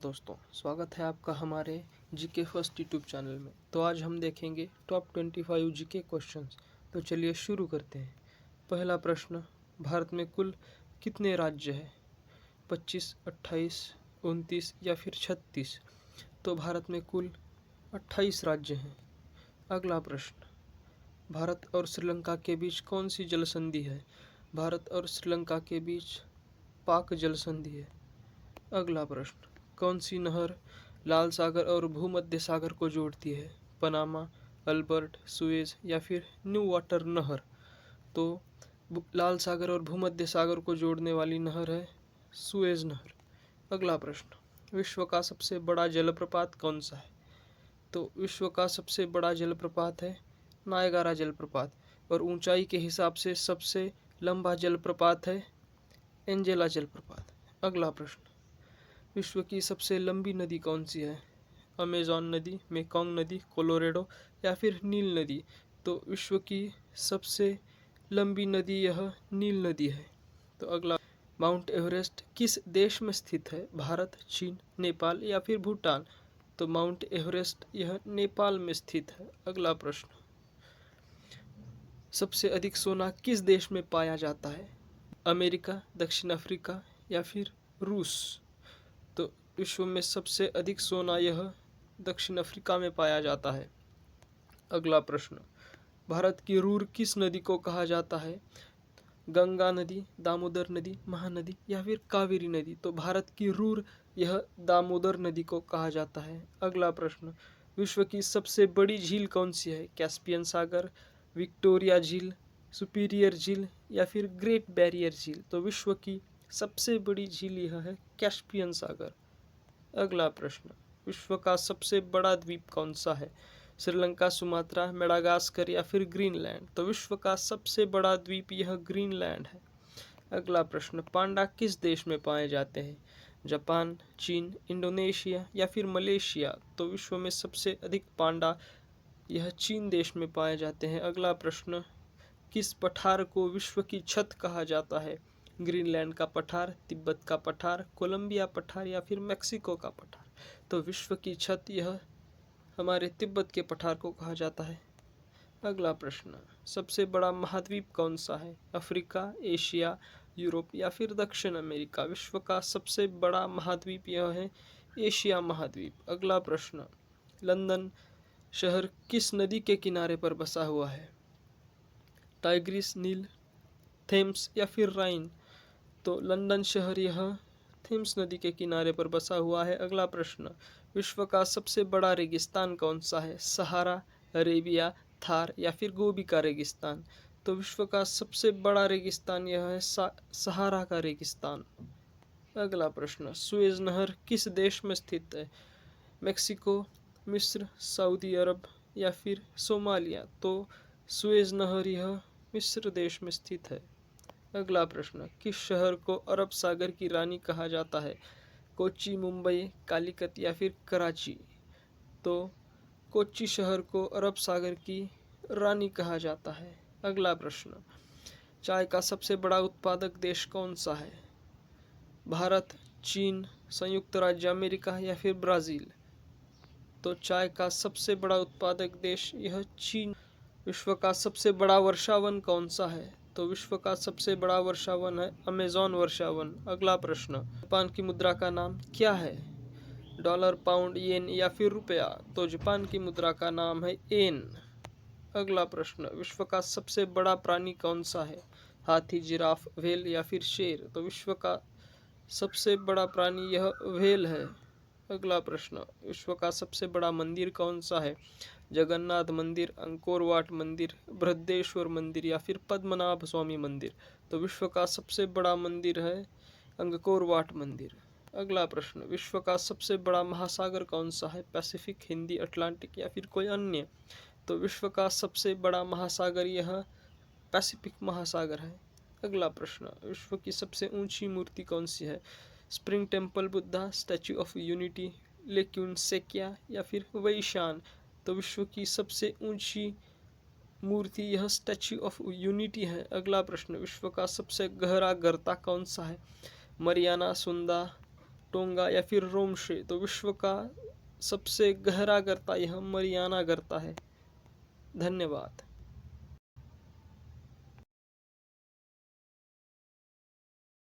दोस्तों, स्वागत है आपका हमारे जीके फर्स्ट यूट्यूब चैनल में। तो आज हम देखेंगे टॉप 25 जीके क्वेश्चंस। तो चलिए शुरू करते हैं। पहला प्रश्न, भारत में कुल कितने राज्य हैं? 25, 28, 29 या फिर 36? तो भारत में कुल 28 राज्य हैं। अगला प्रश्न, भारत और श्रीलंका के बीच कौन सी जल संधि है? भारत और श्रीलंका के बीच पाक जल संधि है। अगला प्रश्न, कौन सी नहर लाल सागर और भूमध्य सागर को जोड़ती है? पनामा, अल्बर्ट, सुएज या फिर न्यू वाटर नहर? तो लाल सागर और भूमध्य सागर को जोड़ने वाली नहर है सुएज नहर। अगला प्रश्न, विश्व का सबसे बड़ा जलप्रपात कौन सा है? तो विश्व का सबसे बड़ा जलप्रपात है नायगारा जलप्रपात, और ऊंचाई के हिसाब से सबसे लंबा जलप्रपात है एंजेला जलप्रपात। अगला प्रश्न, विश्व की सबसे लंबी नदी कौन सी है? अमेजॉन नदी, मेकोंग नदी, कोलोरेडो या फिर नील नदी? तो विश्व की सबसे लंबी नदी यह नील नदी है। तो अगला, माउंट एवरेस्ट किस देश में स्थित है? भारत, चीन, नेपाल या फिर भूटान? तो माउंट एवरेस्ट यह नेपाल में स्थित है। अगला प्रश्न, सबसे अधिक सोना किस देश में पाया जाता है? अमेरिका, दक्षिण अफ्रीका या फिर रूस? तो विश्व में सबसे अधिक सोना यह दक्षिण अफ्रीका में पाया जाता है। अगला प्रश्न, भारत की रूर किस नदी को कहा जाता है? गंगा नदी, दामोदर नदी, महानदी या फिर कावेरी नदी? तो भारत की रूर यह दामोदर नदी को कहा जाता है। अगला प्रश्न, विश्व की सबसे बड़ी झील कौन सी है? कैस्पियन सागर, विक्टोरिया झील, सुपीरियर झील या फिर ग्रेट बैरियर झील? तो विश्व की सबसे बड़ी झील यह है कैस्पियन सागर। अगला प्रश्न, विश्व का सबसे बड़ा द्वीप कौन सा है? श्रीलंका, सुमात्रा, मेडागास्कर या फिर ग्रीनलैंड? तो विश्व का सबसे बड़ा द्वीप यह ग्रीनलैंड है। अगला प्रश्न, पांडा किस देश में पाए जाते हैं? जापान, चीन, इंडोनेशिया या फिर मलेशिया? तो विश्व में सबसे अधिक पांडा यह चीन देश में पाए जाते हैं। अगला प्रश्न, किस पठार को विश्व की छत कहा जाता है? ग्रीनलैंड का पठार, तिब्बत का पठार, कोलंबिया पठार या फिर मेक्सिको का पठार? तो विश्व की छत यह हमारे तिब्बत के पठार को कहा जाता है। अगला प्रश्न, सबसे बड़ा महाद्वीप कौन सा है? अफ्रीका, एशिया, यूरोप या फिर दक्षिण अमेरिका? विश्व का सबसे बड़ा महाद्वीप यह है एशिया महाद्वीप। अगला प्रश्न, लंदन शहर किस नदी के किनारे पर बसा हुआ है? टाइग्रिस, नील, थेम्स या फिर राइन? तो लंदन शहर यह थेम्स नदी के किनारे पर बसा हुआ है। अगला प्रश्न, विश्व का सबसे बड़ा रेगिस्तान कौन सा है? सहारा, अरेबिया, थार या फिर गोबी का रेगिस्तान? तो विश्व का सबसे बड़ा रेगिस्तान यह है सहारा का रेगिस्तान। अगला प्रश्न, सुएज नहर किस देश में स्थित है? मेक्सिको, मिस्र, सऊदी अरब या फिर सोमालिया? तो सुएज नहर यह मिस्र देश में स्थित है। अगला प्रश्न, किस शहर को अरब सागर की रानी कहा जाता है? कोच्चि, मुंबई, कालीकत या फिर कराची? तो कोच्चि शहर को अरब सागर की रानी कहा जाता है। अगला प्रश्न, चाय का सबसे बड़ा उत्पादक देश कौन सा है? भारत, चीन, संयुक्त राज्य अमेरिका या फिर ब्राज़ील? तो चाय का सबसे बड़ा उत्पादक देश यह चीन। विश्व का सबसे बड़ा वर्षावन कौन सा है? तो विश्व का सबसे बड़ा वर्षावन है अमेजॉन वर्षावन। अगला प्रश्न, जापान की मुद्रा का नाम क्या है? डॉलर, पाउंड, येन या फिर रुपया? तो जापान की मुद्रा का नाम है येन। अगला प्रश्न, विश्व का सबसे बड़ा प्राणी कौन सा है? हाथी, जिराफ, व्हेल या फिर शेर? तो विश्व का सबसे बड़ा प्राणी यह व्हेल है। अगला प्रश्न, विश्व का सबसे बड़ा मंदिर कौन सा है? जगन्नाथ मंदिर, अंकोर वाट मंदिर, बृहदेश्वर मंदिर या फिर पद्मनाभ स्वामी मंदिर? तो विश्व का सबसे बड़ा मंदिर है अंकोर वाट मंदिर। अगला प्रश्न, विश्व का सबसे बड़ा महासागर कौन सा है? पैसिफिक, हिंदी, अटलांटिक या फिर कोई अन्य? तो विश्व का सबसे बड़ा महासागर यह पैसिफिक महासागर है। अगला प्रश्न, विश्व की सबसे ऊंची मूर्ति कौन सी है? Spring temple Buddha, statue of unity, Laykyun Sekkya या फिर वैशान? तो विश्व की सबसे ऊंची मूर्ति यह स्टैच्यू ऑफ यूनिटी है। अगला प्रश्न, विश्व का सबसे गहरा गर्ता कौन सा है? मरियाना, सुंदा, टोंगा या फिर रोमशे, तो विश्व का सबसे गहरा गर्ता यह मरियाना गर्ता है। धन्यवाद।